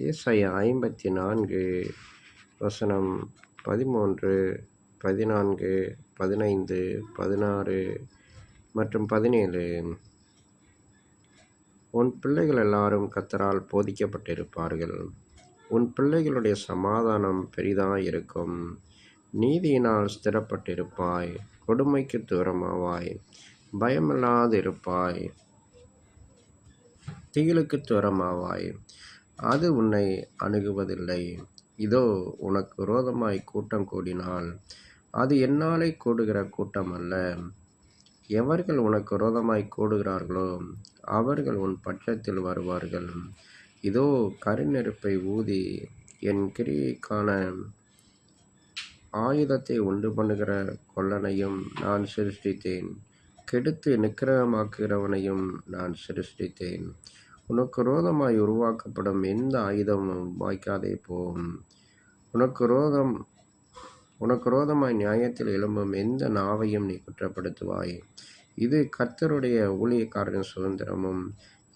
ஏசாயா 54 வசனம் 13, 14, 15, 16 மற்றும் 17. உன் பிள்ளைகள் எல்லாரும் கர்த்தரால் போதிக்கப்பட்டிருப்பார்கள். உன் பிள்ளைகளுடைய சமாதானம் பெரிதாயிருக்கும். நீதியினால் ஸ்திரப்பட்டிருப்பாய். கொடுமைக்கு தூரமாவாய். பயமில்லாதிருப்பாய். திகிலுக்கு தூரமாவாய். அது உன்னை அணுகுவதில்லை. இதோ, உனக்கு விரோதமாய் கூட்டம் கூடினால் அது என்னாலே கூடுகிற கூட்டம் அல்ல. எவர்கள் உனக்கு விரோதமாய் கூடுகிறார்களோ அவர்கள் உன் பட்சத்தில் வருவார்கள். இதோ, கரிநெருப்பை ஊதி என் கிரியைக்கான ஆயுதத்தை உண்டு பண்ணுகிற கொல்லனையும் நான் சிருஷ்டித்தேன். கெடுத்து நிக்கிரகமாக்குகிறவனையும் நான் சிருஷ்டித்தேன். உனக்கு விரோதமாய் உருவாக்கப்படும் எந்த ஆயுதமும் வாய்க்காதே போகும். உனக்கு விரோதமாய் நியாயத்தில் எழும்பும் எந்த நாவையும் நீ குற்றப்படுத்துவாய். இது கர்த்தருடைய ஊழியக்காரரின் சுதந்திரமும்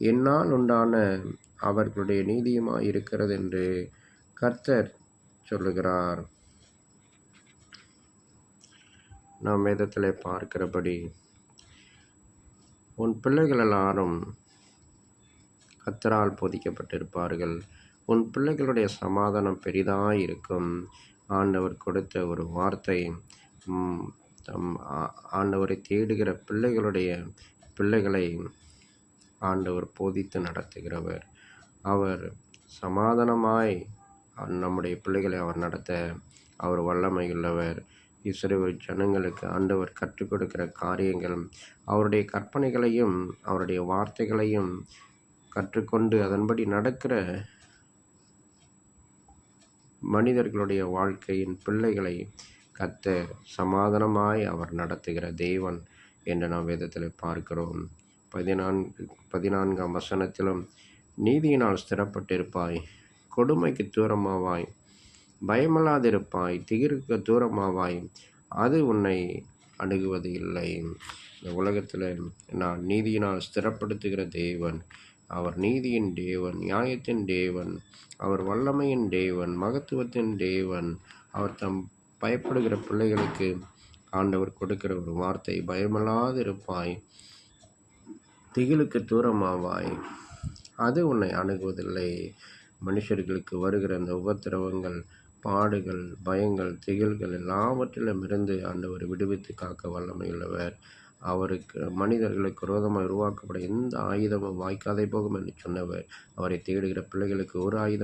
என்னால் உண்டான அவர்களுடைய நீதியுமாய் இருக்கிறது என்று கர்த்தர் சொல்லுகிறார். நாம் வேதத்திலே பார்க்கிறபடி உன் பிள்ளைகள் எல்லாரும் கர்த்தரால் போதிக்கப்பட்டிருப்பார்கள். உன் பிள்ளைகளுடைய சமாதானம் பெரிதாயிருக்கும். ஆண்டவர் கொடுத்த ஒரு வார்த்தை. ஆண்டவரை தேடுகிற பிள்ளைகளை ஆண்டவர் போதித்து நடத்துகிறவர். அவர் சமாதானமாய் நம்முடைய பிள்ளைகளை அவர் நடத்த அவர் வல்லமையுள்ளவர். இஸ்ரவேல் ஜனங்களுக்கு ஆண்டவர் கற்றுக் கொடுக்கிற காரியங்கள், அவருடைய கற்பனைகளையும் அவருடைய வார்த்தைகளையும் கற்றுக்கொண்டு அதன்படி நடக்கிற மனிதர்களுடைய வாழ்க்கையின் பிள்ளைகளை கர்த்தர் சமாதானமாய் அவர் நடத்துகிற தேவன் என்று நாம் வேதத்தில் பார்க்கிறோம். 14ஆம் வசனத்திலும் நீதியினால் ஸ்திரப்பட்டிருப்பாய். கொடுமைக்கு தூரமாவாய். பயமில்லாதிருப்பாய். திகிற்கு தூரமாவாய். அது உன்னை அணுகுவது இல்லை. இந்த உலகத்தில் நான் நீதியினால் ஸ்திரப்படுத்துகிற தேவன். அவர் நீதியின் தேவன், நியாயத்தின் தேவன், அவர் வல்லமையின் தேவன், மகத்துவத்தின் தேவன். அவர் தம் பயப்படுகிற பிள்ளைகளுக்கு ஆண்டவர் கொடுக்கிற ஒரு வார்த்தை, பயமில்லாதிருப்பாய். திகிலுக்கு தூரமாவாய். அது உன்னை அணுகுவதில்லை. மனுஷர்களுக்கு வருகிற அந்த உபத்திரவங்கள், பாடுகள், பயங்கள், திகில்கள் எல்லாவற்றிலும் இருந்து ஆண்டவர் விடுவித்து காக்க வல்லமையுள்ளவர். அவருக்கு மனிதர்களுக்கு விரோதமாக உருவாக்கப்பட எந்த ஆயுதமும் வாய்க்காதே போகும் என்று சொன்னவர். அவரை தேடுகிற பிள்ளைகளுக்கு ஒரு ஆயுதம்